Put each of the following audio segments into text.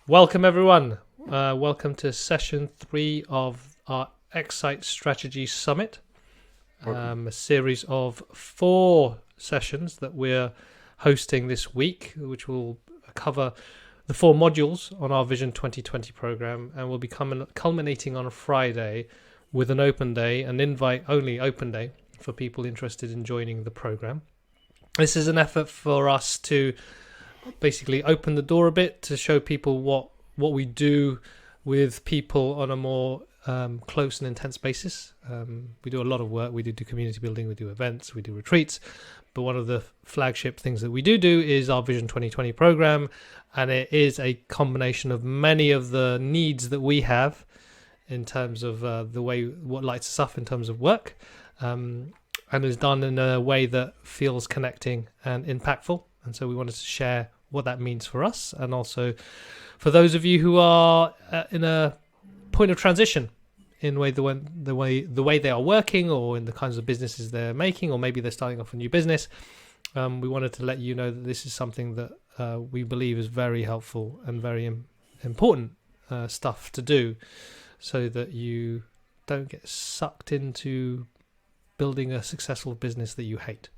Welcome, everyone. Welcome to session 3 of our Excite Strategy Summit, a series of 4 sessions that we're hosting this week, which will cover the 4 modules on our Vision 2020 program, and will be culminating on a Friday with an open day, an invite-only open day for people interested in joining the program. This is an effort for us to basically open the door a bit to show people what we do with people on a more close and intense basis. We do a lot of work. We do community building, we do events, we do retreats, but one of the flagship things that we do is our Vision 2020 program, and it is a combination of many of the needs that we have in terms of what lights us up in terms of work, and is done in a way that feels connecting and impactful. And so we wanted to share what that means for us, and also for those of you who are in a point of transition in the way they are working, or in the kinds of businesses they're making, or maybe they're starting off a new business. We wanted to let you know that this is something that we believe is very helpful and very important stuff to do, so that you don't get sucked into building a successful business that you hate.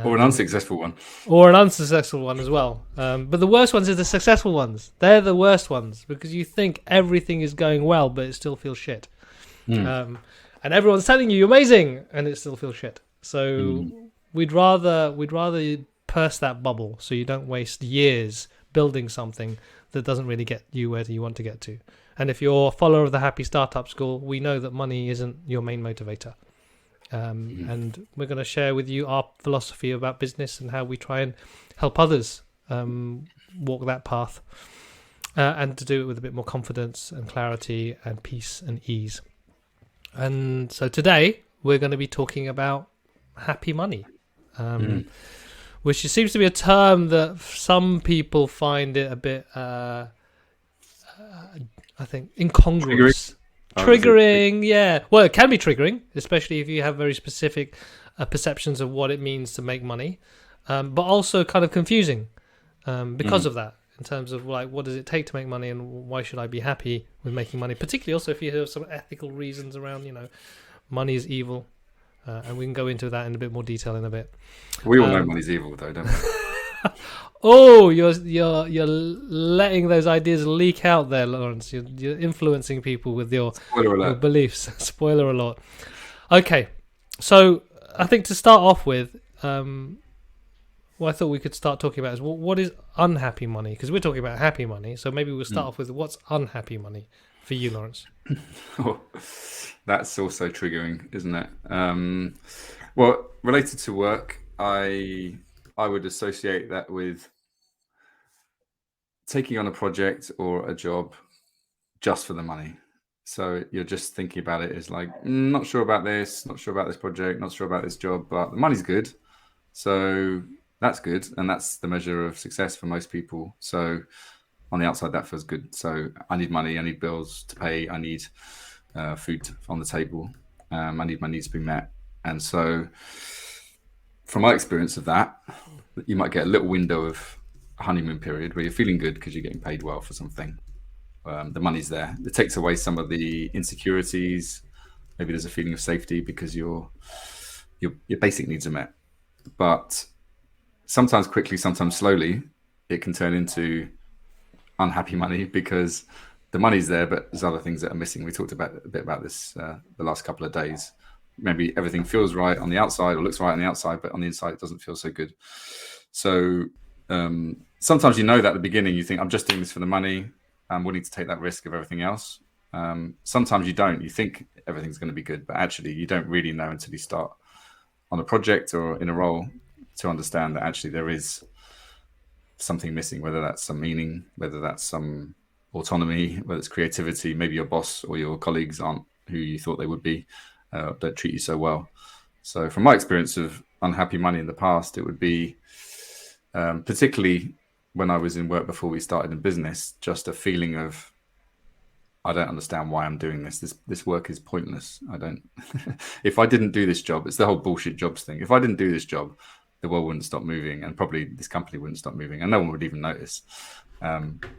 Or an unsuccessful one. Or an unsuccessful one as well. But the worst ones are the successful ones. They're the worst ones, because you think everything is going well, but it still feels shit. And everyone's telling you you're amazing, and it still feels shit. So we'd rather burst that bubble, so you don't waste years building something that doesn't really get you where you want to get to. And if you're a follower of the Happy Startup School, we know that money isn't your main motivator. And we're going to share with you our philosophy about business and how we try and help others walk that path, and to do it with a bit more confidence and clarity and peace and ease. And so today we're going to be talking about happy money, which seems to be a term that some people find it a bit, I think, incongruous. Triggering, yeah. Well, it can be triggering, especially if you have very specific perceptions of what it means to make money, but also kind of confusing because of that, in terms of like, what does it take to make money, and why should I be happy with making money? Particularly also if you have some ethical reasons around, money is evil, and we can go into that in a bit more detail in a bit. We all know money's evil, though, don't we? Oh, you're letting those ideas leak out there, Lawrence. You're influencing people with your beliefs. Spoiler alert. Okay, so I think to start off with, what I thought we could start talking about is what is unhappy money, because we're talking about happy money. So maybe we'll start off with what's unhappy money for you, Lawrence. Oh, that's also triggering, isn't it? Well, related to work, I would associate that with taking on a project or a job just for the money. So you're just thinking about it as like, not sure about this project, not sure about this job, but the money's good. So that's good. And that's the measure of success for most people. So on the outside, that feels good. So I need money, I need bills to pay, I need food on the table, I need my needs to be met. And so from my experience of that, you might get a little window of a honeymoon period where you're feeling good because you're getting paid well for something. The money's there. It takes away some of the insecurities. Maybe there's a feeling of safety because your basic needs are met. But sometimes quickly, sometimes slowly, it can turn into unhappy money because the money's there, but there's other things that are missing. We talked a bit about this the last couple of days. Maybe everything feels right on the outside or looks right on the outside, but on the inside, it doesn't feel so good. So sometimes that at the beginning, you think, I'm just doing this for the money. I'm willing to take that risk of everything else. Sometimes you don't. You think everything's going to be good, but actually you don't really know until you start on a project or in a role to understand that actually there is something missing, whether that's some meaning, whether that's some autonomy, whether it's creativity. Maybe your boss or your colleagues aren't who you thought they would be. Don't treat you so well. So from my experience of unhappy money in the past, it would be particularly when I was in work before we started in business, just a feeling of, I don't understand why I'm doing this. This work is pointless. If I didn't do this job, it's the whole bullshit jobs thing. If I didn't do this job, the world wouldn't stop moving, and probably this company wouldn't stop moving, and no one would even notice.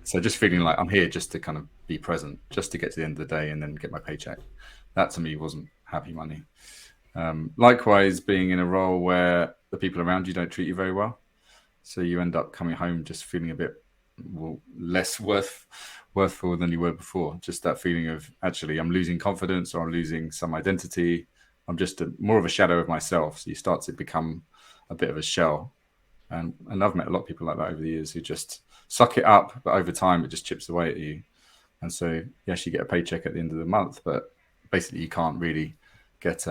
So just feeling like I'm here just to kind of be present, just to get to the end of the day and then get my paycheck. That to me wasn't happy money. Likewise, being in a role where the people around you don't treat you very well, so you end up coming home just feeling a bit less worthful than you were before. Just that feeling of actually I'm losing confidence, or I'm losing some identity. I'm just more of a shadow of myself. So you start to become a bit of a shell. And I've met a lot of people like that over the years who just suck it up, but over time it just chips away at you. And so yes, you get a paycheck at the end of the month, but basically you can't really get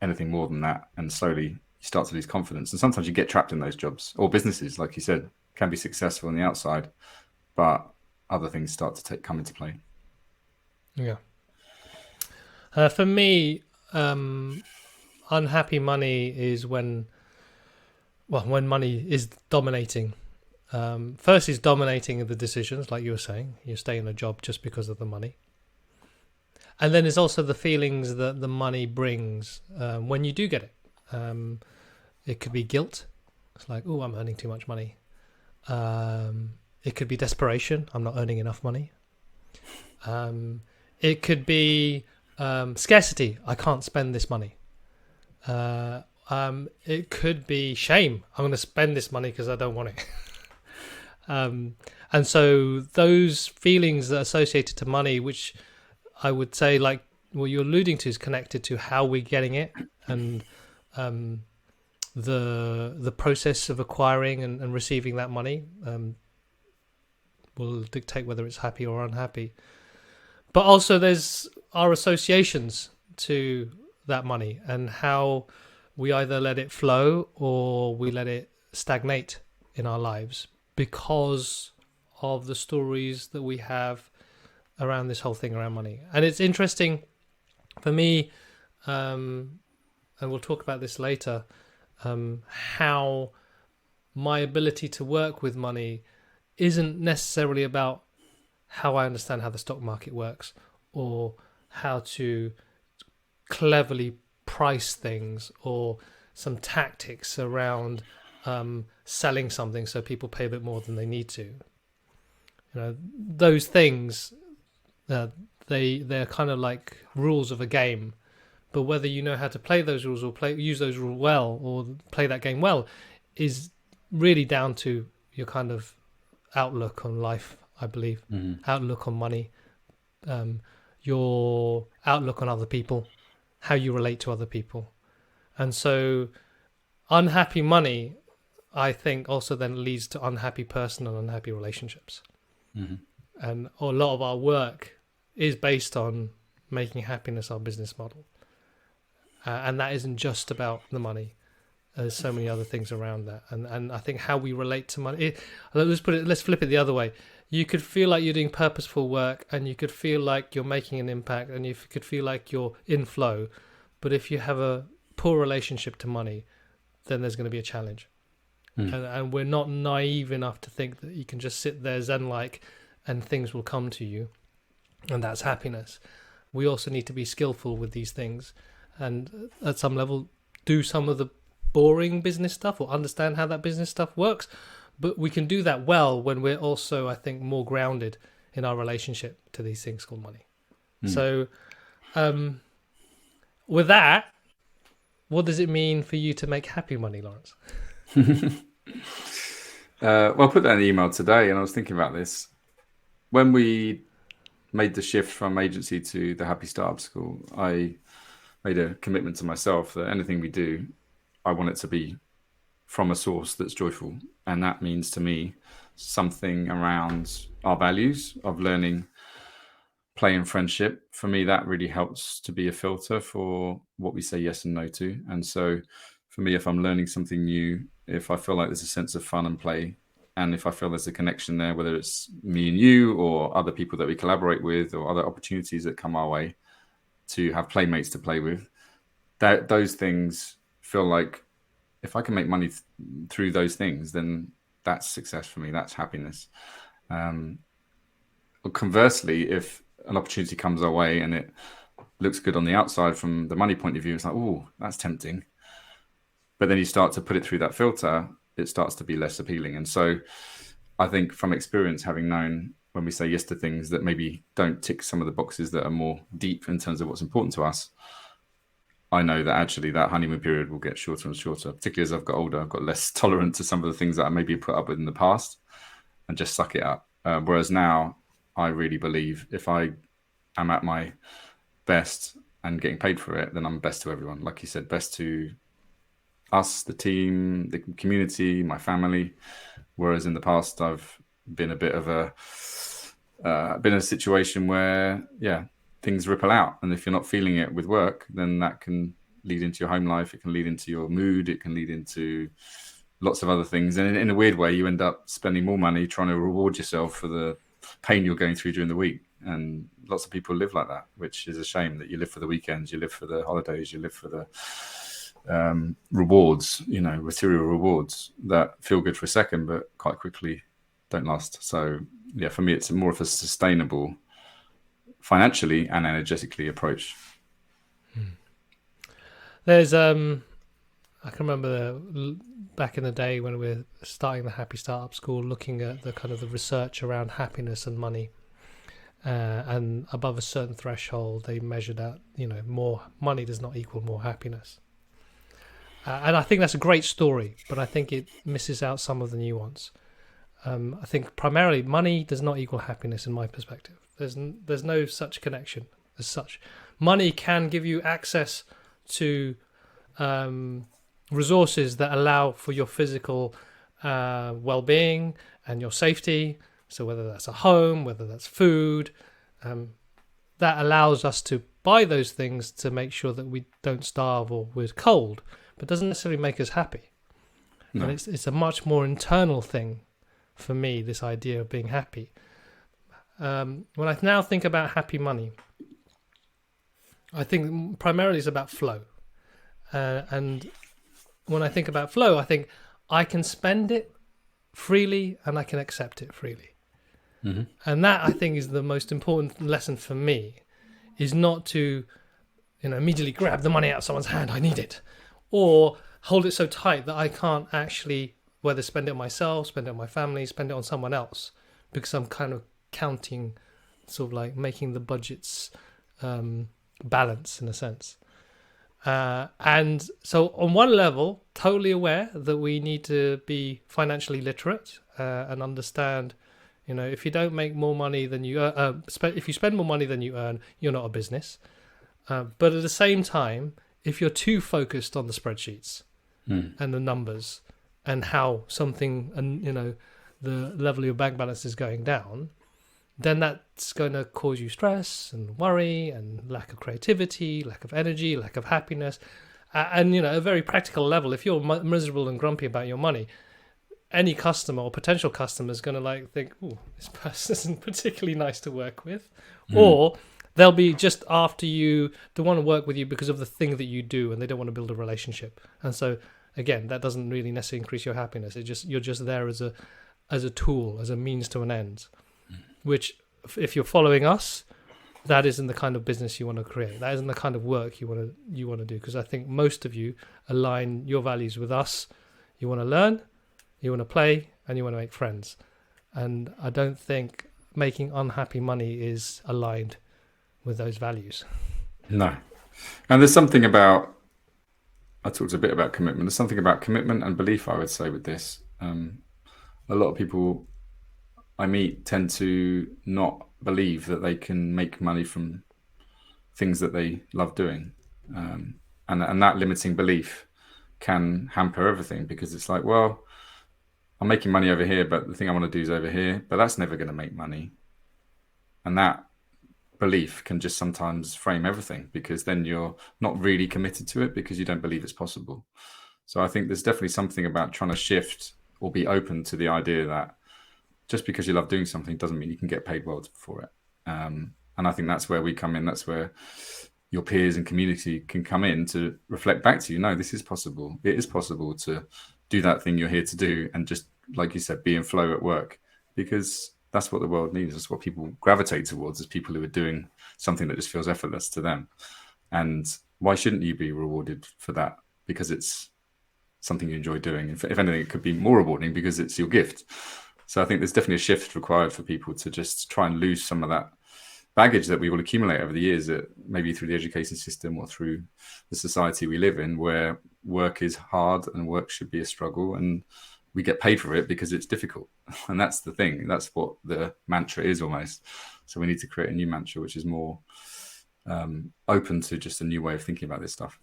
anything more than that. And slowly you start to lose confidence. And sometimes you get trapped in those jobs, or businesses, like you said, can be successful on the outside, but other things start to come into play. Yeah. For me, unhappy money is when money is dominating. First is dominating the decisions, like you were saying. You stay in a job just because of the money. And then there's also the feelings that the money brings when you do get it. It could be guilt. It's like, oh, I'm earning too much money. It could be desperation. I'm not earning enough money. It could be scarcity. I can't spend this money. It could be shame. I'm going to spend this money because I don't want it. And so those feelings that are associated to money, which I would say, like what you're alluding to, is connected to how we're getting it, and the process of acquiring and receiving that money will dictate whether it's happy or unhappy. But also there's our associations to that money, and how we either let it flow or we let it stagnate in our lives because of the stories that we have around this whole thing around money. And it's interesting for me, and we'll talk about this later, how my ability to work with money isn't necessarily about how I understand how the stock market works, or how to cleverly price things, or some tactics around selling something so people pay a bit more than they need to. Those things, they're kind of like rules of a game, but whether you know how to play those rules or use those rules well, or play that game well, is really down to your kind of outlook on life, I believe. Outlook on money, your outlook on other people, how you relate to other people. And so unhappy money, I think, also then leads to unhappy person and unhappy relationships. And a lot of our work is based on making happiness our business model. And that isn't just about the money. There's so many other things around that. And I think how we relate to money, let's flip it the other way. You could feel like you're doing purposeful work, and you could feel like you're making an impact, and you could feel like you're in flow. But if you have a poor relationship to money, then there's going to be a challenge. And we're not naive enough to think that you can just sit there zen-like and things will come to you, and that's happiness. We also need to be skillful with these things, and at some level do some of the boring business stuff, or understand how that business stuff works. But we can do that well when we're also, I think, more grounded in our relationship to these things called money. So with that, what does it mean for you to make happy money, Lawrence? Well, I put that in the email today, and I was thinking about this. When we made the shift from agency to the Happy Startup School, I made a commitment to myself that anything we do, I want it to be from a source that's joyful. And that means to me something around our values of learning, play, and friendship. For me, that really helps to be a filter for what we say yes and no to. And so for me, if I'm learning something new, if I feel like there's a sense of fun and play, and if I feel there's a connection there, whether it's me and you or other people that we collaborate with, or other opportunities that come our way to have playmates to play with, those things feel like if I can make money through those things, then that's success for me. That's happiness. Conversely, if an opportunity comes our way and it looks good on the outside from the money point of view, it's like, oh, that's tempting. But then you start to put it through that filter, it starts to be less appealing. And so I think from experience, having known when we say yes to things that maybe don't tick some of the boxes that are more deep in terms of what's important to us, I know that actually that honeymoon period will get shorter and shorter, particularly as I've got older. I've got less tolerant to some of the things that I maybe put up with in the past and just suck it up. Whereas now I really believe if I am at my best and getting paid for it, then I'm best to everyone. Like you said, best to us, the team, the community, my family. Whereas in the past, I've been a bit of been in a situation where, things ripple out. And if you're not feeling it with work, then that can lead into your home life. It can lead into your mood. It can lead into lots of other things. And in a weird way, you end up spending more money trying to reward yourself for the pain you're going through during the week. And lots of people live like that, which is a shame. That you live for the weekends, you live for the holidays, you live for the rewards, material rewards that feel good for a second, but quite quickly don't last. So for me, it's more of a sustainable, financially and energetically approach. There's I can remember back in the day when we were starting the Happy Startup School, looking at the kind of the research around happiness and money, and above a certain threshold they measured out more money does not equal more happiness. And I think that's a great story, but I think it misses out some of the nuance. I think primarily money does not equal happiness in my perspective. There's no such connection as such. Money can give you access to resources that allow for your physical well-being and your safety. So whether that's a home, whether that's food, that allows us to buy those things to make sure that we don't starve or we're cold, but doesn't necessarily make us happy. No. And it's a much more internal thing for me, this idea of being happy. When I now think about happy money, I think primarily it's about flow. And when I think about flow, I think I can spend it freely and I can accept it freely. Mm-hmm. And that, I think, is the most important lesson for me, is not to immediately grab the money out of someone's hand, I need it, or hold it so tight that I can't actually whether spend it on myself, spend it on my family, spend it on someone else, because I'm kind of counting, sort of like making the budgets balance in a sense. And so on one level, totally aware that we need to be financially literate and understand, if you don't make more money than you if you spend more money than you earn, you're not a business. But at the same time, if you're too focused on the spreadsheets and the numbers and how something, and the level of your bank balance is going down, then that's going to cause you stress and worry and lack of creativity, lack of energy, lack of happiness. And, a very practical level, if you're miserable and grumpy about your money, any customer or potential customer is going to think, oh, this person isn't particularly nice to work with. Or they'll be just after you, they want to work with you because of the thing that you do, and they don't want to build a relationship. And so, again, that doesn't really necessarily increase your happiness. You're just there as a tool, as a means to an end. Which, if you're following us, that isn't the kind of business you want to create. That isn't the kind of work you want to do. Because I think most of you align your values with us. You want to learn, you want to play, and you want to make friends. And I don't think making unhappy money is aligned with those values. No. And there's something about, I talked a bit about commitment. There's something about commitment and belief, I would say, with this. A lot of people I meet tend to not believe that they can make money from things that they love doing. And that limiting belief can hamper everything, because it's like, well, I'm making money over here, but the thing I want to do is over here, but that's never going to make money. And that belief can just sometimes frame everything, because then you're not really committed to it because you don't believe it's possible. So I think there's definitely something about trying to shift or be open to the idea that just because you love doing something doesn't mean you can get paid well for it. And I think that's where we come in. That's where your peers and community can come in to reflect back to you. No, this is possible. It is possible to do that thing you're here to do, and just, like you said, be in flow at work, because that's what the world needs. That's what people gravitate towards, is people who are doing something that just feels effortless to them. And why shouldn't you be rewarded for that? Because it's something you enjoy doing. If anything, it could be more rewarding because it's your gift. So I think there's definitely a shift required for people to just try and lose some of that baggage that we will accumulate over the years, that maybe through the education system or through the society we live in, where work is hard and work should be a struggle, and we get paid for it because it's difficult. And that's the thing. That's what the mantra is almost. So we need to create a new mantra, which is more open to just a new way of thinking about this stuff.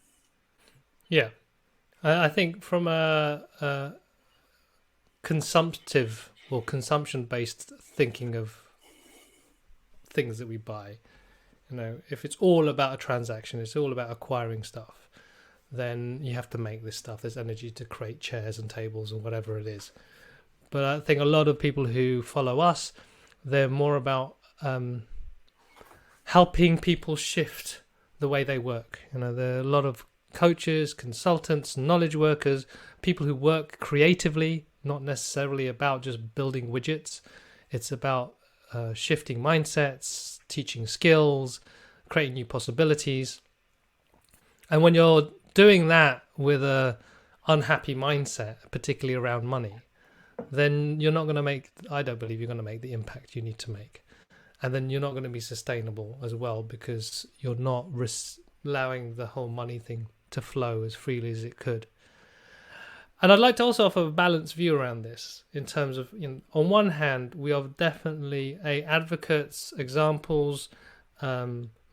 Yeah. I think from a consumptive or consumption-based thinking of things that we buy, if it's all about a transaction, it's all about acquiring stuff, then you have to make this stuff. There's energy to create chairs and tables or whatever it is. But I think a lot of people who follow us, they're more about helping people shift the way they work. There are a lot of coaches, consultants, knowledge workers, people who work creatively, not necessarily about just building widgets. It's about shifting mindsets, teaching skills, creating new possibilities. And when you're doing that with a unhappy mindset, particularly around money, then you're not going to make, I don't believe you're going to make the impact you need to make. And then you're not going to be sustainable as well, because you're not allowing the whole money thing to flow as freely as it could. And I'd like to also offer a balanced view around this in terms of, on one hand, we are definitely advocates, examples,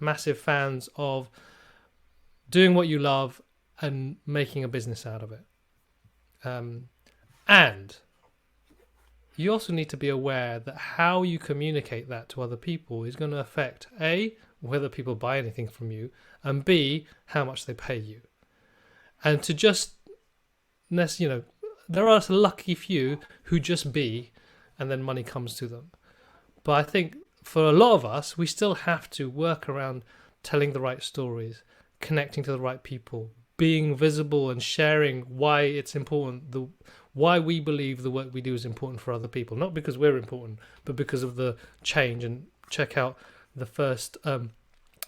massive fans of doing what you love and making a business out of it. And you also need to be aware that how you communicate that to other people is going to affect A, whether people buy anything from you, and B, how much they pay you. And to just, there are a lucky few who just be, and then money comes to them. But I think for a lot of us, we still have to work around telling the right stories, connecting to the right people, being visible and sharing why it's important, why we believe the work we do is important for other people. Not because we're important, but because of the change. And check out the first,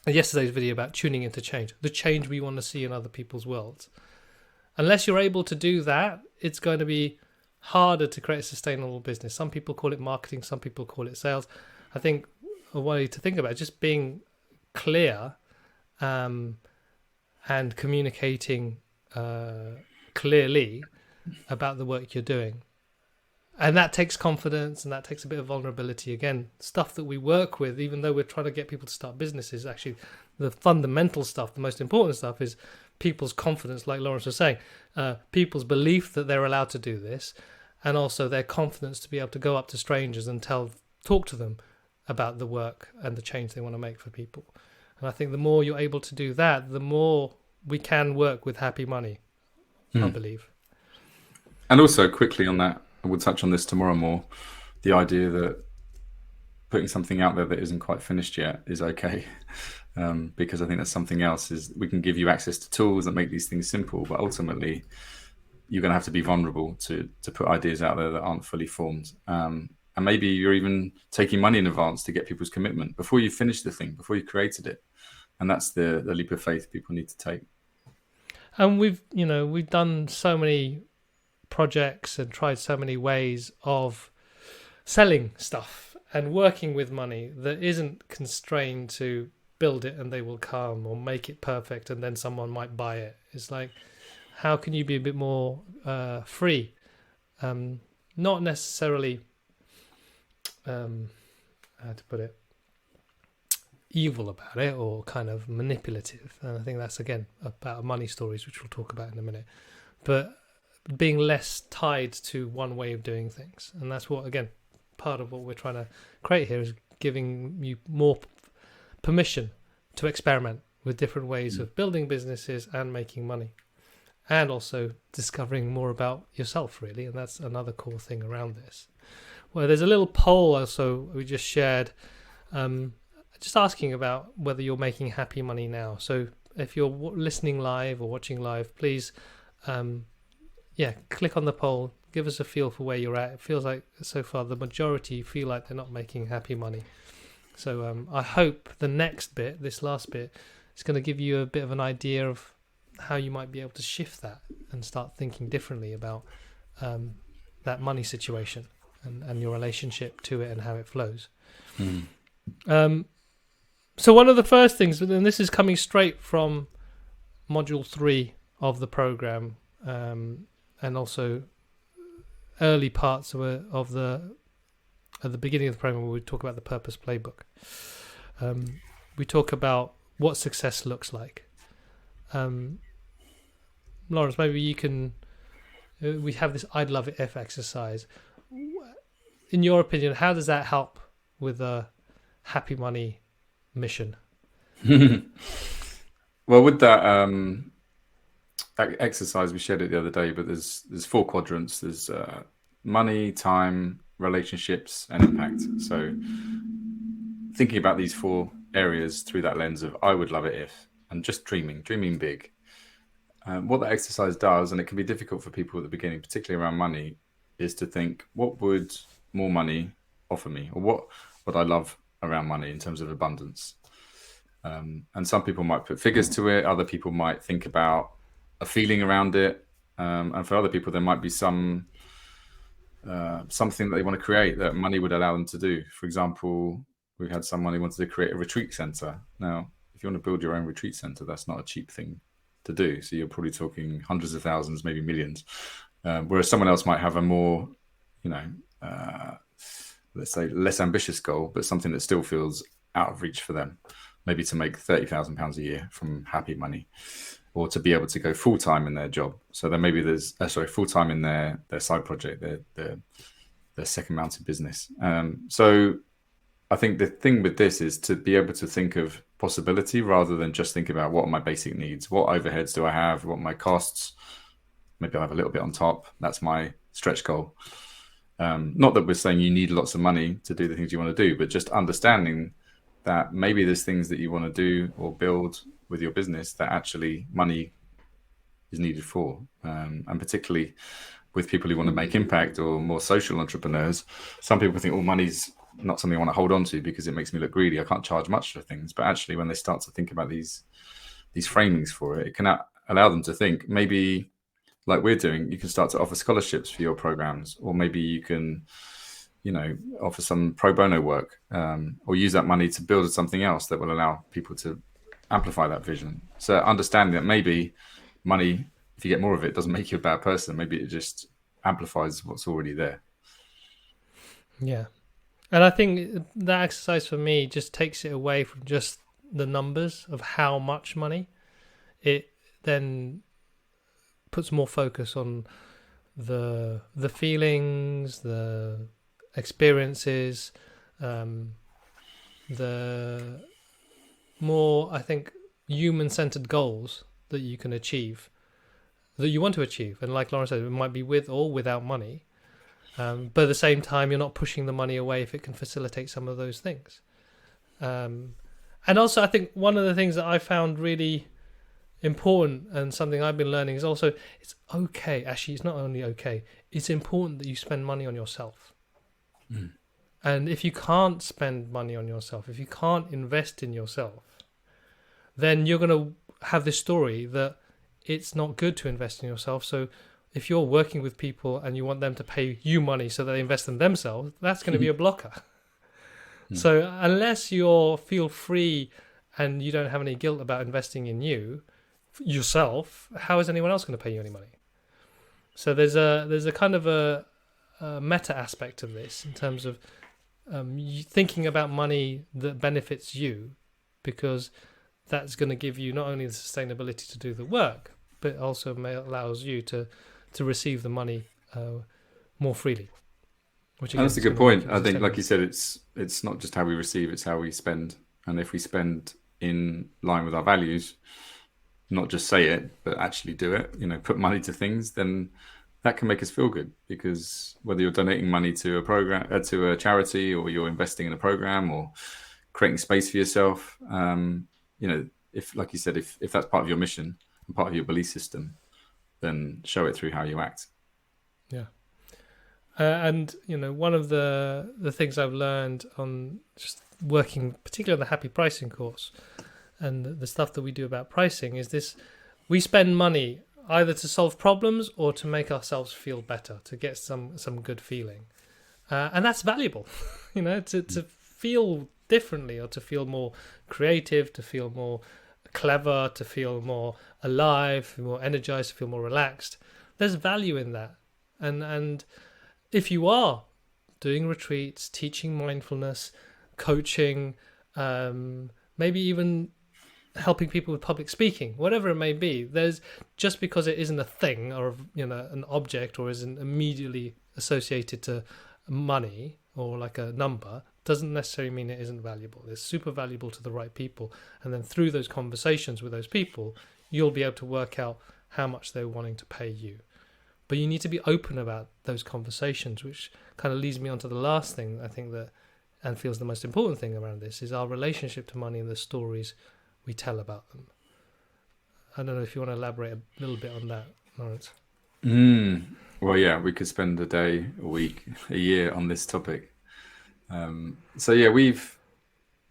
yesterday's video about tuning into change, the change we want to see in other people's worlds. Unless you're able to do that, it's going to be harder to create a sustainable business. Some people call it marketing, some people call it sales. I think a way to think about it, just being clear and communicating clearly about the work you're doing. And that takes confidence, and that takes a bit of vulnerability. Again, stuff that we work with, even though we're trying to get people to start businesses, actually the fundamental stuff, the most important stuff is people's confidence, like Lawrence was saying, people's belief that they're allowed to do this, and also their confidence to be able to go up to strangers and talk to them about the work and the change they want to make for people. And I think the more you're able to do that, the more we can work with happy money, I believe. And also, quickly on that, and we'll touch on this tomorrow more, the idea that putting something out there that isn't quite finished yet is okay. Because I think that's something else, is we can give you access to tools that make these things simple, but ultimately you're going to have to be vulnerable to put ideas out there that aren't fully formed. And maybe you're even taking money in advance to get people's commitment before you finish the thing, before you created it. And that's the leap of faith people need to take. And we've done so many projects and tried so many ways of selling stuff and working with money that isn't constrained to build it and they will come, or make it perfect and then someone might buy it. It's like, how can you be a bit more free? Not necessarily, how to put it, evil about it or kind of manipulative. And I think that's, again, about money stories, which we'll talk about in a minute. But being less tied to one way of doing things. And that's what, again, part of what we're trying to create here is giving you more permission to experiment with different ways of building businesses and making money, and also discovering more about yourself, really. And that's another cool thing around this. Well, there's a little poll also we just shared, just asking about whether you're making happy money now. So if you're listening live or watching live, please click on the poll, give us a feel for where you're at. It feels like so far the majority feel like they're not making happy money. So I hope the next bit, this last bit, is going to give you a bit of an idea of how you might be able to shift that and start thinking differently about that money situation and your relationship to it and how it flows. So one of the first things, and this is coming straight from module 3 of the program, and also early parts of the at the beginning of the program, where we talk about the purpose playbook. We talk about what success looks like. Lawrence, maybe you can. We have this "I'd love it if" exercise. In your opinion, how does that help with a happy money mission? Well, with that exercise, we shared it the other day, but there's 4 quadrants. There's money, time, relationships, and impact. So thinking about these 4 areas through that lens of I would love it if, and just dreaming big. What that exercise does, and it can be difficult for people at the beginning, particularly around money, is to think, what would more money offer me? Or what would I love around money in terms of abundance? And some people might put figures to it. Other people might think about a feeling around it. And for other people, there might be something that they want to create that money would allow them to do. For example, we had someone who wanted to create a retreat center. Now, if you want to build your own retreat center, that's not a cheap thing to do. So you're probably talking hundreds of thousands, maybe millions. Whereas someone else might have a more, let's say, less ambitious goal, but something that still feels out of reach for them. Maybe to make £30,000 a year from happy money, or to be able to go full time in their job. So then maybe there's full time in their side project, their second mountain business. So I think the thing with this is to be able to think of possibility rather than just think about what are my basic needs, what overheads do I have, what are my costs. Maybe I have a little bit on top. That's my stretch goal. Not that we're saying you need lots of money to do the things you want to do, but just understanding that maybe there's things that you want to do or build with your business that actually money is needed for. And particularly with people who want to make impact or more social entrepreneurs, some people think, money's not something I want to hold on to because it makes me look greedy. I can't charge much for things. But actually, when they start to think about these framings for it, it can allow them to think, maybe like we're doing, you can start to offer scholarships for your programs, or maybe you can offer some pro bono work, or use that money to build something else that will allow people to amplify that vision. So understanding that maybe money, if you get more of it, doesn't make you a bad person. Maybe it just amplifies what's already there. Yeah. And I think that exercise for me just takes it away from just the numbers of how much money. It then puts more focus on the feelings, the experiences, the more, I think, human-centered goals that you can achieve, that you want to achieve. And like Lauren said, it might be with or without money. But at the same time, you're not pushing the money away if it can facilitate some of those things. And also, I think one of the things that I found really important and something I've been learning is also, it's okay. Actually, it's not only okay. It's important that you spend money on yourself. And if you can't spend money on yourself, if you can't invest in yourself, then you're going to have this story that it's not good to invest in yourself. So if you're working with people and you want them to pay you money so that they invest in themselves, that's going to be a blocker. So unless you feel free and you don't have any guilt about investing in yourself, how is anyone else going to pay you any money? So there's a kind of a meta aspect of this in terms of you thinking about money that benefits you, because that's going to give you not only the sustainability to do the work, but also allows you to receive the money more freely. Which again, that's a good point. I think, like you said, it's not just how we receive, it's how we spend. And if we spend in line with our values, not just say it, but actually do it, put money to things, then that can make us feel good. Because whether you're donating money to a program, to a charity, or you're investing in a program, or creating space for yourself, if, like you said, if that's part of your mission and part of your belief system, then show it through how you act. Yeah. And one of the things I've learned on just working, particularly on the happy pricing course, and the stuff that we do about pricing, is this We spend money either to solve problems or to make ourselves feel better, to get some good feeling, and that's valuable. To feel differently, or to feel more creative, to feel more clever, to feel more alive, more energized, to feel more relaxed. There's value in that, and if you are doing retreats, teaching mindfulness, coaching, maybe even helping people with public speaking, whatever it may be, there's just because it isn't a thing or an object or isn't immediately associated to money or like a number, doesn't necessarily mean it isn't valuable. It's super valuable to the right people, and then through those conversations with those people, you'll be able to work out how much they're wanting to pay you. But you need to be open about those conversations, which kind of leads me on to the last thing I think that, and feels the most important thing around this, is our relationship to money and the stories we tell about them. I don't know if you want to elaborate a little bit on that, Lawrence. Well, yeah, we could spend a day, a week, a year on this topic. So yeah,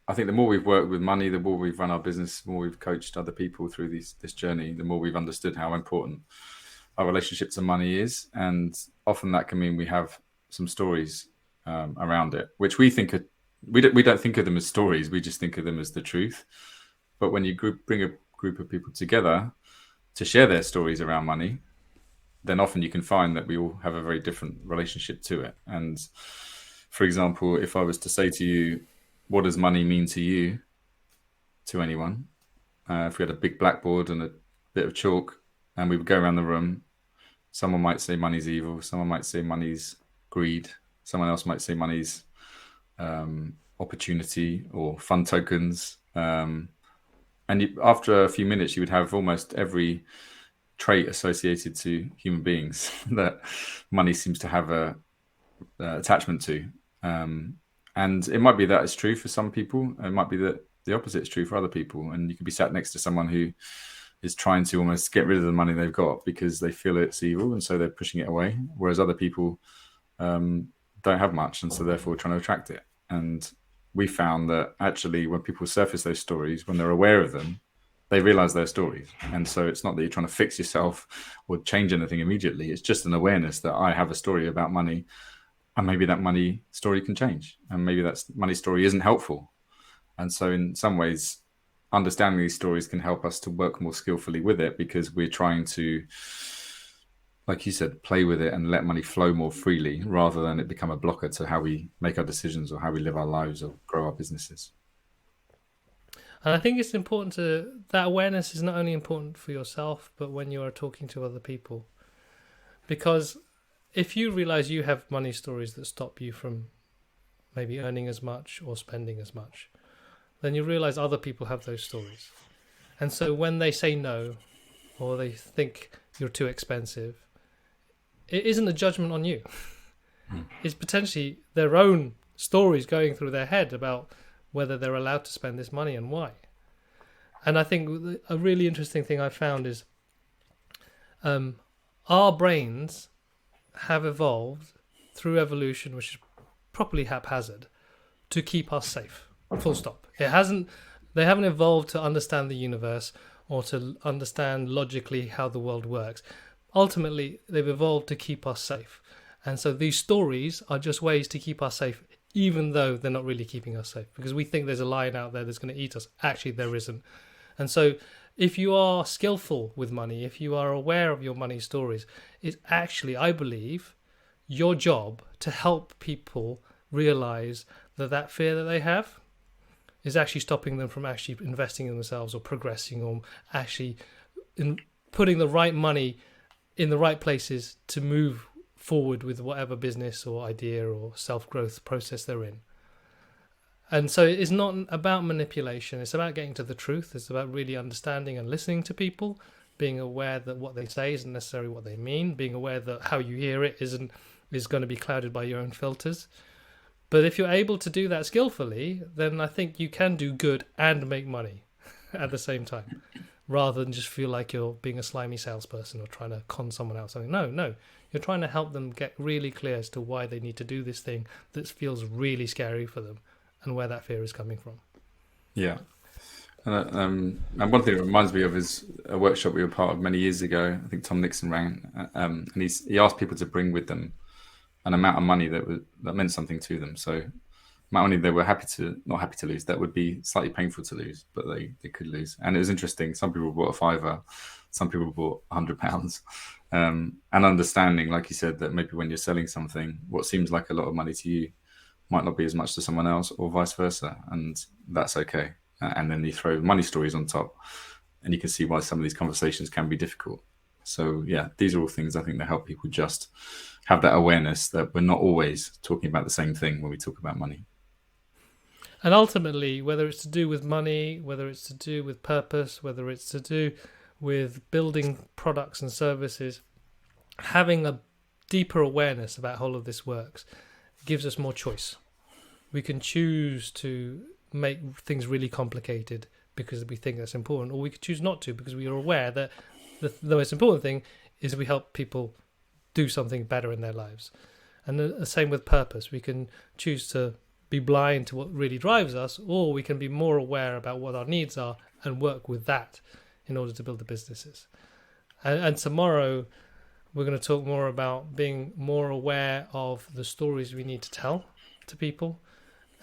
I think the more we've worked with money, the more we've run our business, the more we've coached other people through this journey, the more we've understood how important our relationship to money is. And often that can mean we have some stories around it, which we don't think of them as stories. We just think of them as the truth. But when you bring a group of people together to share their stories around money, then often you can find that we all have a very different relationship to it. And for example, if I was to say to you, what does money mean to you, to anyone? If we had a big blackboard and a bit of chalk and we would go around the room, someone might say money's evil, someone might say money's greed, someone else might say money's opportunity or fun tokens. After a few minutes, you would have almost every trait associated to human beings that money seems to have a attachment to. And it might be that it's true for some people. It might be that the opposite is true for other people. And you could be sat next to someone who is trying to almost get rid of the money they've got because they feel it's evil, and so they're pushing it away. Whereas other people don't have much, and so therefore trying to attract it. And we found that actually when people surface those stories, when they're aware of them, they realize their stories. And so it's not that you're trying to fix yourself or change anything immediately. It's just an awareness that I have a story about money, and maybe that money story can change, and maybe that money story isn't helpful. And so in some ways, understanding these stories can help us to work more skillfully with it, because we're trying to, like you said, play with it and let money flow more freely, rather than it become a blocker to how we make our decisions or how we live our lives or grow our businesses. And I think it's important that awareness is not only important for yourself, but when you are talking to other people. Because if you realize you have money stories that stop you from maybe earning as much or spending as much, then you realize other people have those stories. And so when they say no, or they think you're too expensive, it isn't a judgment on you. It's potentially their own stories going through their head about whether they're allowed to spend this money and why. And I think a really interesting thing I found is our brains have evolved through evolution, which is properly haphazard, to keep us safe. Full stop. They haven't evolved to understand the universe or to understand logically how the world works. Ultimately, they've evolved to keep us safe. And so these stories are just ways to keep us safe, even though they're not really keeping us safe, because we think there's a lion out there that's going to eat us. Actually, there isn't. And so if you are skillful with money, if you are aware of your money stories, it's actually, I believe, your job to help people realize that fear that they have is actually stopping them from actually investing in themselves or progressing, or actually putting the right money in the right places to move forward with whatever business or idea or self-growth process they're in. And so it's not about manipulation. It's about getting to the truth. It's about really understanding and listening to people, being aware that what they say isn't necessarily what they mean, being aware that how you hear it is going to be clouded by your own filters. But if you're able to do that skillfully, then I think you can do good and make money at the same time, rather than just feel like you're being a slimy salesperson or trying to con someone out something. No. You're trying to help them get really clear as to why they need to do this thing that feels really scary for them and where that fear is coming from. Yeah. And one thing it reminds me of is a workshop we were part of many years ago. I think Tom Nixon ran, and he asked people to bring with them an amount of money that meant something to them. So amount of money they were not happy to lose, that would be slightly painful to lose, but they could lose. And it was interesting. Some people bought a fiver, some people bought £100. And understanding, like you said, that maybe when you're selling something, what seems like a lot of money to you might not be as much to someone else, or vice versa, and that's okay. And then you throw money stories on top, and you can see why some of these conversations can be difficult. So yeah, these are all things I think that help people just have that awareness that we're not always talking about the same thing when we talk about money. And ultimately, whether it's to do with money, whether it's to do with purpose, whether it's to do with building products and services, having a deeper awareness about how all of this works gives us more choice. We can choose to make things really complicated because we think that's important, or we could choose not to because we are aware that the most important thing is we help people do something better in their lives. And the same with purpose. We can choose to be blind to what really drives us, or we can be more aware about what our needs are and work with that in order to build the businesses. And tomorrow we're going to talk more about being more aware of the stories we need to tell to people,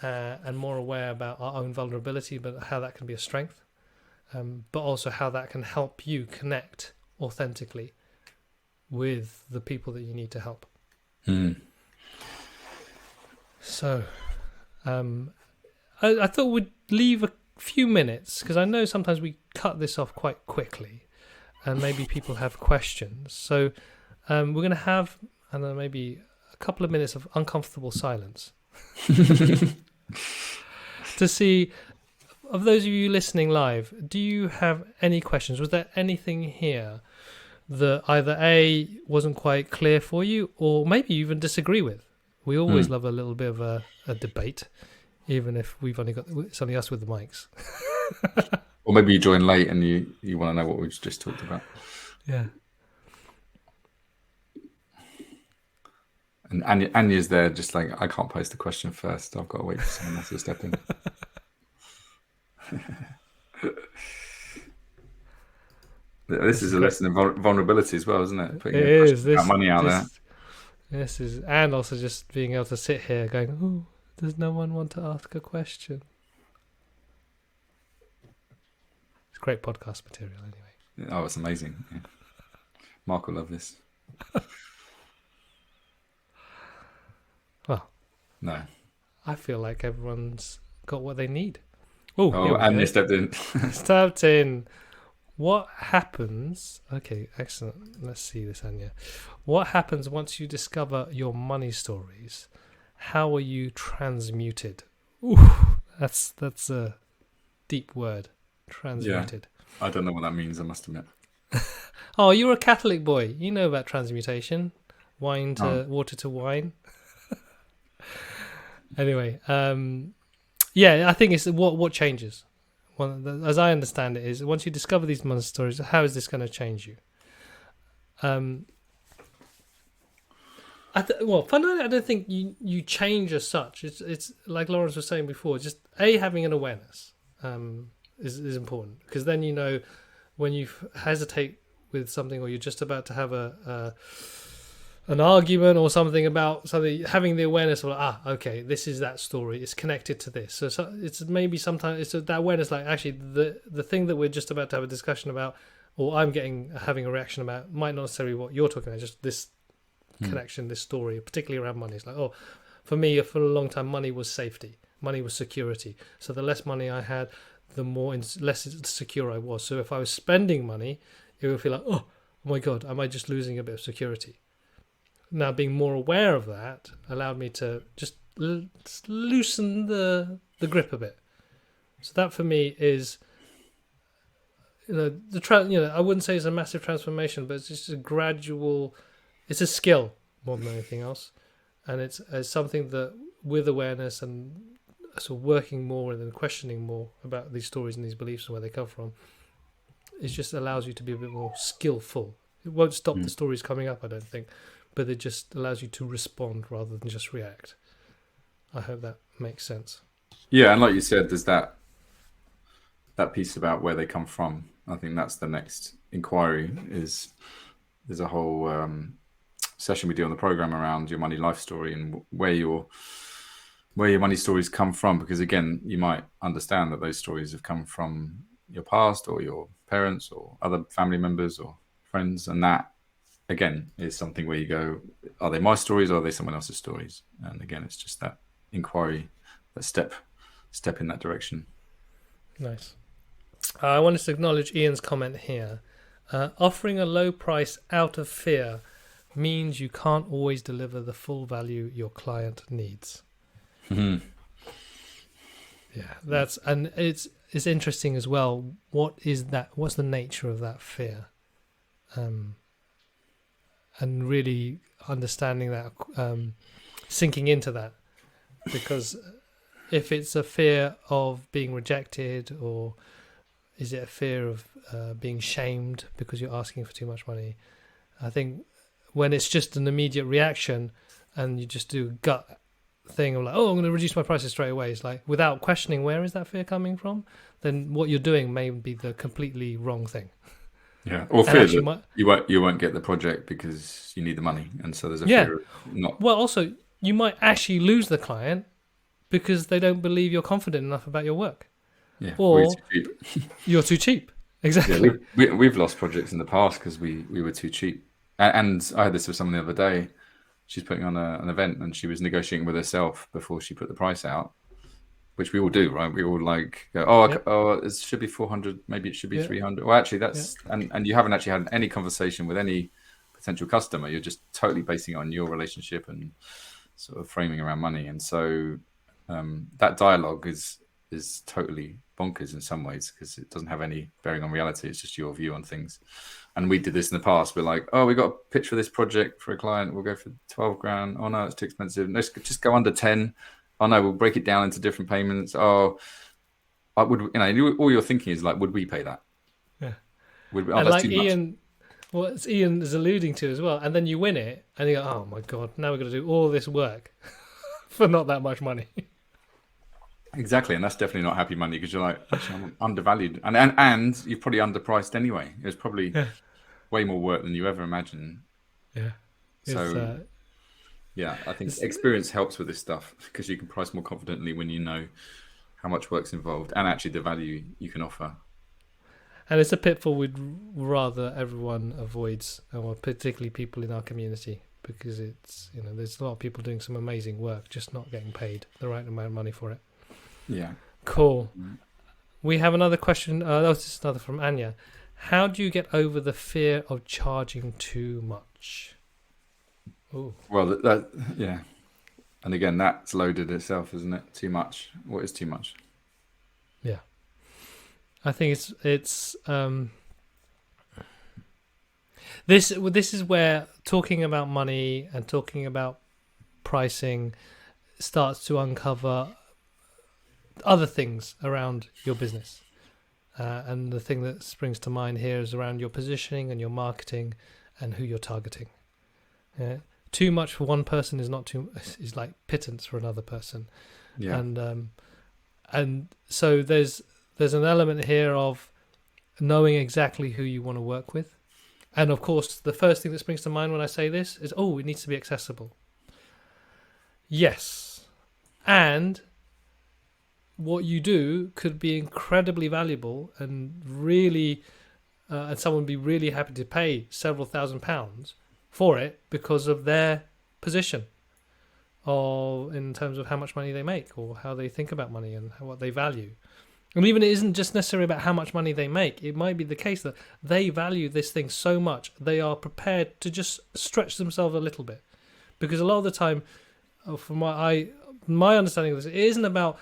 and more aware about our own vulnerability, but how that can be a strength, but also how that can help you connect authentically with the people that you need to help. So I thought we'd leave a few minutes, because I know sometimes we cut this off quite quickly and maybe people have questions. So we're going to have, I don't know, maybe a couple of minutes of uncomfortable silence to see, of those of you listening live, do you have any questions? Was there anything here that either A, wasn't quite clear for you, or maybe you even disagree with? We always love a little bit of a debate, even if it's only us with the mics. Or maybe you join late and you want to know what we've just talked about. Yeah. And Anya's there just like, I can't post the question first. I've got to wait for someone else to step in. This is a lesson in vulnerability as well, isn't it? Putting It is. money out there. This is, and also just being able to sit here going, oh, does no one want to ask a question? It's great podcast material anyway. Oh, it's amazing. Yeah. Mark will love this. Well, no. I feel like everyone's got what they need. Oh, Anya stepped in. Stepped in. What happens? Okay, excellent. Let's see this, Anya. What happens once you discover your money stories? How are you transmuted? Ooh, that's a deep word. Transmuted. Yeah, I don't know what that means, I must admit. Oh, you're a Catholic boy. You know about transmutation. Water to wine. Anyway, yeah, I think it's what changes. Well, as I understand it, is once you discover these money stories, how is this going to change you? Fundamentally, I don't think you change as such. It's like Lawrence was saying before. Just having an awareness is important, because then you know when you hesitate with something, or you're just about to have an argument or something about something, having the awareness of okay, this is that story, it's connected to this. So it's maybe sometimes it's that awareness, like actually the thing that we're just about to have a discussion about, or I'm having a reaction about, might not necessarily what you're talking about, just this connection, this story, particularly around money. It's like, for me, for a long time, money was safety, money was security. So the less money I had, the less secure I was. So if I was spending money, it would feel like, oh my God, am I just losing a bit of security? Now, being more aware of that allowed me to just loosen the grip a bit. So that for me is, I wouldn't say it's a massive transformation, but it's just a gradual. It's a skill more than anything else, and it's something that, with awareness and sort of working more and then questioning more about these stories and these beliefs and where they come from, it just allows you to be a bit more skillful. It won't stop the stories coming up, I don't think, but it just allows you to respond rather than just react. I hope that makes sense. Yeah, and like you said, there's that that piece about where they come from. I think that's the next inquiry. There's a whole session we do on the program around your money life story and where your money stories come from, because again, you might understand that those stories have come from your past or your parents or other family members or friends, and that again is something where you go, are they my stories or are they someone else's stories? And again, it's just that inquiry, that step in that direction. Nice. I wanted to acknowledge Ian's comment here. Offering a low price out of fear means you can't always deliver the full value your client needs. Mm-hmm. Yeah, it's interesting as well. What is that? What's the nature of that fear? And really understanding that, sinking into that, because if it's a fear of being rejected, or is it a fear of being shamed because you're asking for too much money? I think when it's just an immediate reaction and you just do a gut thing of like, oh, I'm going to reduce my prices straight away, it's like without questioning where is that fear coming from, then what you're doing may be the completely wrong thing. Yeah, or fear that you won't get the project because you need the money, and so there's a fear of not. Well, also you might actually lose the client because they don't believe you're confident enough about your work. Yeah, or you're too cheap. Exactly. Yeah, we've lost projects in the past because we were too cheap. And I had this with someone the other day. She's putting on an event and she was negotiating with herself before she put the price out, which we all do, right? We all like go, it should be 400, maybe it should be 300. Well, actually, that's and you haven't actually had any conversation with any potential customer. You're just totally basing it on your relationship and sort of framing around money. And so that dialogue is totally bonkers in some ways because it doesn't have any bearing on reality. It's just your view on things. And we did this in the past. We're like, oh, we got a pitch for this project for a client. We'll go for 12 grand. Oh no, it's too expensive. Let's just go under 10. Oh no, we'll break it down into different payments. Oh, I would, all you're thinking is like, would we pay that? Yeah. Would we, and like Ian, what Ian is alluding to as well. And then you win it and you go, oh my God, now we're going to do all this work for not that much money. Exactly, and that's definitely not happy money because you're like, actually, I'm undervalued, and you've probably underpriced anyway. It was probably way more work than you ever imagined. Yeah. So, I think experience helps with this stuff because you can price more confidently when you know how much work's involved and actually the value you can offer. And it's a pitfall we'd rather everyone avoids, or particularly people in our community, because it's there's a lot of people doing some amazing work, just not getting paid the right amount of money for it. Yeah. Cool. We have another question. That was just another from Anya. How do you get over the fear of charging too much? Ooh. Well, yeah. And again, that's loaded itself, isn't it? Too much. What is too much? Yeah. I think it's this is where talking about money and talking about pricing starts to uncover other things around your business, and the thing that springs to mind here is around your positioning and your marketing and who you're targeting. Too much for one person is like pittance for another person. And so there's an element here of knowing exactly who you want to work with, and of course the first thing that springs to mind when I say this is, it needs to be accessible. Yes, and what you do could be incredibly valuable and really, and someone would be really happy to pay several £1,000s for it because of their position, or in terms of how much money they make or how they think about money and what they value. And even it isn't just necessarily about how much money they make. It might be the case that they value this thing so much they are prepared to just stretch themselves a little bit, because a lot of the time, from my understanding of this, it isn't about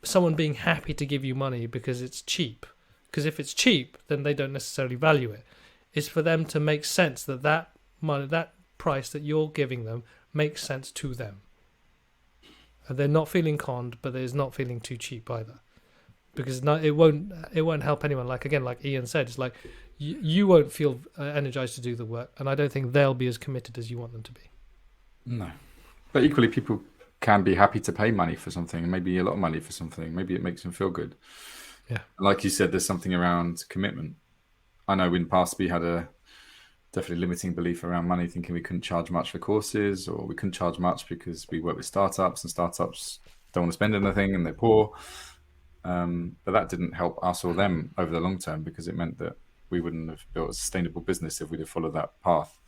someone being happy to give you money because it's cheap. Because if it's cheap, then they don't necessarily value it. It's for them to make sense that money, that price that you're giving them, makes sense to them. And they're not feeling conned, but they're not feeling too cheap either. Because it won't help anyone. Like Ian said, it's like you won't feel energized to do the work, and I don't think they'll be as committed as you want them to be. No, but equally, people can be happy to pay money for something, and maybe a lot of money for something. Maybe it makes them feel good. Yeah. Like you said, there's something around commitment. I know in the past we had a definitely limiting belief around money, thinking we couldn't charge much for courses, or we couldn't charge much because we work with startups and startups don't want to spend anything and they're poor. But that didn't help us or them over the long term, because it meant that we wouldn't have built a sustainable business if we'd have followed that path.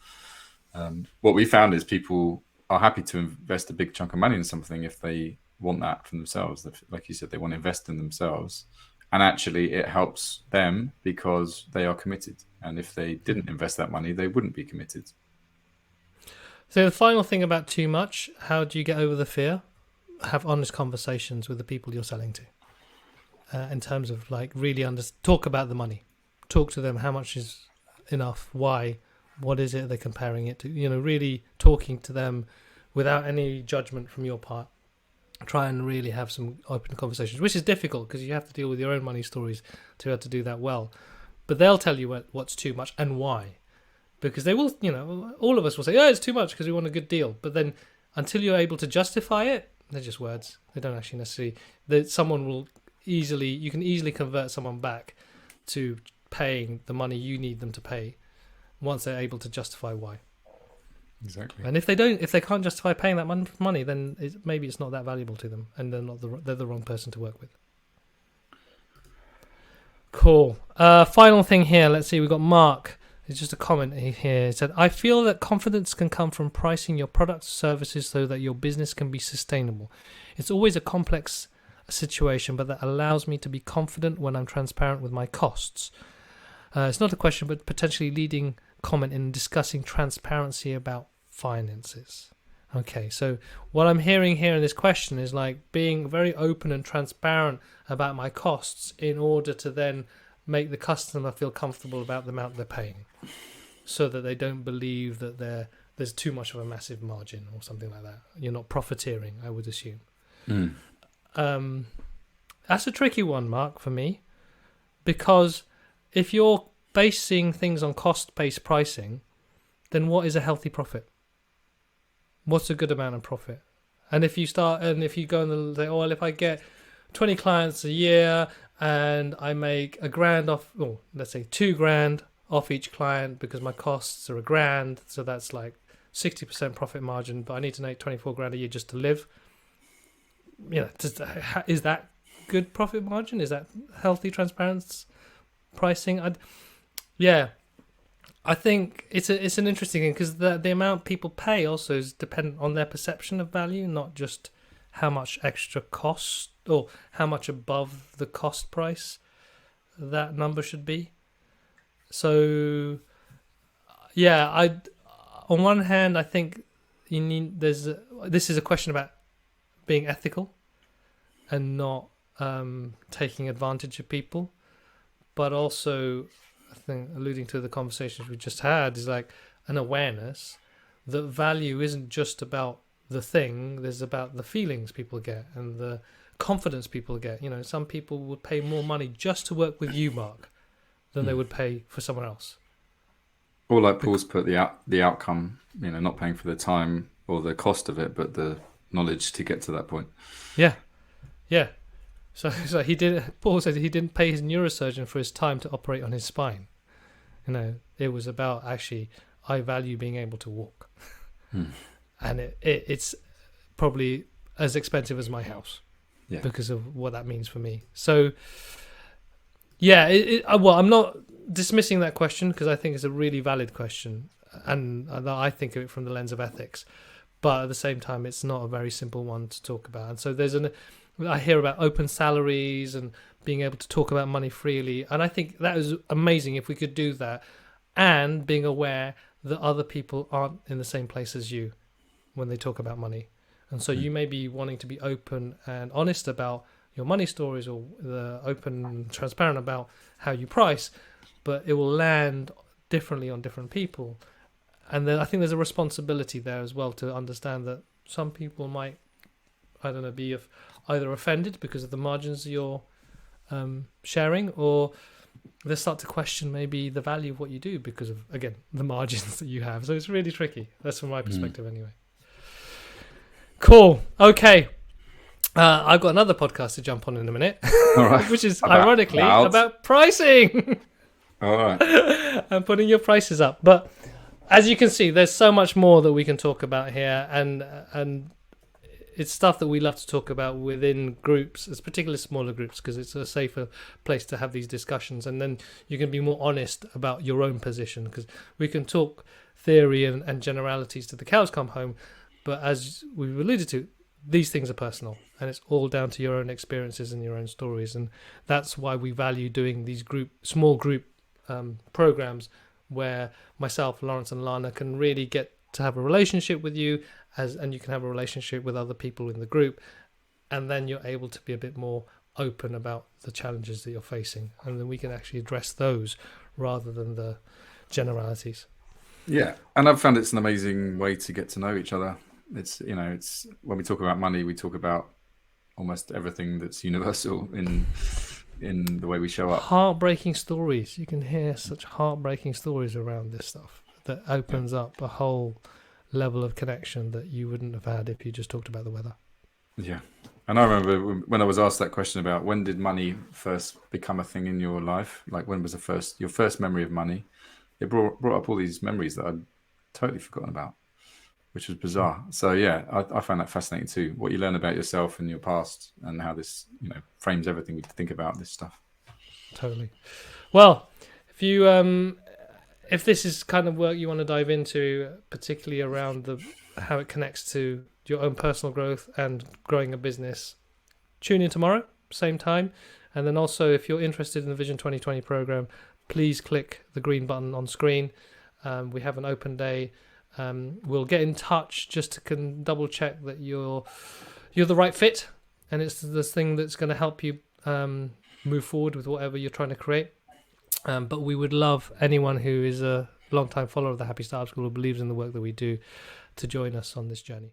What we found is people are happy to invest a big chunk of money in something if they want that for themselves. Like you said, they want to invest in themselves. And actually, it helps them because they are committed. And if they didn't invest that money, they wouldn't be committed. So the final thing about too much, how do you get over the fear? Have honest conversations with the people you're selling to. In terms of like really talk about the money. Talk to them, how much is enough, why, what is it they're comparing it to? Really talking to them without any judgment from your part. Try and really have some open conversations, which is difficult because you have to deal with your own money stories to be able to do that well. But they'll tell you what's too much and why. Because they will, all of us will say, it's too much because we want a good deal. But then until you're able to justify it, they're just words. They don't actually necessarily... you can easily convert someone back to paying the money you need them to pay once they're able to justify why. Exactly. And if they can't justify paying that money, then maybe it's not that valuable to them, and they're the wrong person to work with. Cool. Final thing here. Let's see. We've got Mark. It's just a comment here. He said, I feel that confidence can come from pricing your products or services so that your business can be sustainable. It's always a complex situation, but that allows me to be confident when I'm transparent with my costs. It's not a question, but potentially leading comment in discussing transparency about finances. Okay, so what I'm hearing here in this question is like being very open and transparent about my costs in order to then make the customer feel comfortable about the amount they're paying, so that they don't believe that there's too much of a massive margin or something like that. You're not profiteering, I would assume. That's a tricky one, Mark, for me, because if you're basing things on cost-based pricing, then what is a healthy profit? What's a good amount of profit? And if you go and say, if I get 20 clients a year and I make $1,000 off, or let's say $2,000 off each client because my costs are $1,000, so that's like 60% profit margin, but I need to make $24,000 a year just to live. Is that good profit margin? Is that healthy, transparent pricing? I think it's an interesting thing, because the amount people pay also is dependent on their perception of value, not just how much extra cost or how much above the cost price that number should be. So, on one hand, I think this is a question about being ethical and not taking advantage of people, but also, I think, alluding to the conversations we just had, is like an awareness that value isn't just about the thing. There's about the feelings people get and the confidence people get. Some people would pay more money just to work with you, Mark, than they would pay for someone else. Or like Paul's put, the outcome, not paying for the time or the cost of it, but the knowledge to get to that point. Yeah. So Paul said he didn't pay his neurosurgeon for his time to operate on his spine. It was about, actually, I value being able to walk. And it's probably as expensive as my house because of what that means for me. So, I'm not dismissing that question, because I think it's a really valid question, and I think of it from the lens of ethics. But at the same time, it's not a very simple one to talk about. And so I hear about open salaries and being able to talk about money freely. And I think that is amazing if we could do that, and being aware that other people aren't in the same place as you when they talk about money. And so you may be wanting to be open and honest about your money stories, or the open and transparent about how you price, but it will land differently on different people. And then I think there's a responsibility there as well to understand that some people might, be either offended because of the margins you're sharing, or they start to question maybe the value of what you do because of, again, the margins that you have. So it's really tricky. That's from my perspective anyway. Cool. Okay. I've got another podcast to jump on in a minute, All right. which is About ironically clouds. about pricing All right. and putting your prices up. But as you can see, there's so much more that we can talk about here, and it's stuff that we love to talk about within groups, it's particularly smaller groups, because it's a safer place to have these discussions, and then you can be more honest about your own position, because we can talk theory and generalities to the cows come home, but as we've alluded to, these things are personal, and it's all down to your own experiences and your own stories, and that's why we value doing these small group programs where myself, Lawrence, and Lana can really get to have a relationship with you, and you can have a relationship with other people in the group, and then you're able to be a bit more open about the challenges that you're facing, and then we can actually address those rather than the generalities. Yeah, and I've found it's an amazing way to get to know each other. It's it's when we talk about money, we talk about almost everything that's universal in the way we show up. Heartbreaking stories. You can hear such heartbreaking stories around this stuff that opens up a whole level of connection that you wouldn't have had if you just talked about the weather. Yeah. And I remember when I was asked that question about when did money first become a thing in your life, like when was your first memory of money, it brought up all these memories that I'd totally forgotten about, which was bizarre. So yeah, I find that fascinating too, what you learn about yourself and your past and how this, frames everything we think about this stuff. Totally. Well, if this is kind of work you want to dive into, particularly around how it connects to your own personal growth and growing a business, tune in tomorrow, same time. And then also, if you're interested in the Vision 2020 program, please click the green button on screen. We have an open day. We'll get in touch just to double check that you're the right fit, and it's this thing that's going to help you move forward with whatever you're trying to create. But we would love anyone who is a long-time follower of the Happy Startup School, who believes in the work that we do, to join us on this journey.